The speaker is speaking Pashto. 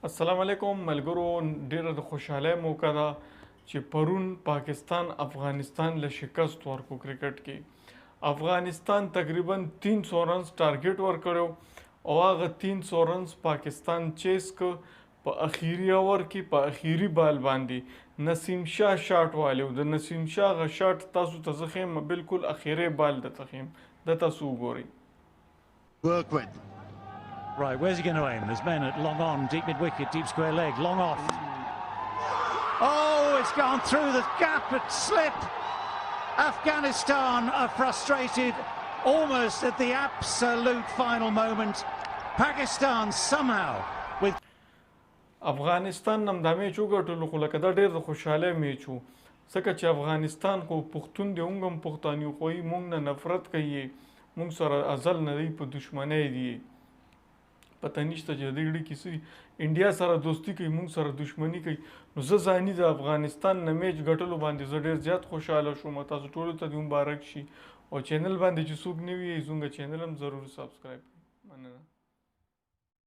السلام علیکم ملګرو، ډیره د خوشحالۍ موقع ده چې پرون پاکستان افغانستان له شکست ورکو. کرکټ کې افغانستان تقریبا 300 رنز ټارګټ ورکړو او هغه 300 رنز پاکستان چیس کو په اخیری اور کې په اخیری بال باندې نسیم شاه شاټ والو. د نسیم شاه غ شاټ تاسو ته زخم بالکل اخیری بال د تخیم د تاسو وګورئ. Work with. Right, where's he going to aim? There's men at long on, deep mid-wicket, deep square leg, long off. Oh, it's gone through the gap at slip. Afghanistan are frustrated almost at the absolute final moment. Pakistan somehow with... افغانستان نم د میچ وګټلو خو لکه دا ډېر د خوشحالۍ میچ و ځکه چې افغانستان خو پښتون دی، موږ هم پښتانه یو، خو موږ نه نفرت کوي، موږ سره ازل نه دی په دشمنۍ دی. پته نشته چې د دې اړیکې څه انډیا سره دوستي کوي، موږ سره دشمني کوي. نو زه ځاني د افغانستان نه میچ ګټلو باندې زه ډېر زیات خوشحاله شوم. تاسو ټولو ته دې مبارک شي او چینل باندې چې څوک نه وي زموږ چینل هم ضرور سبسکرایب کړئ. مننه.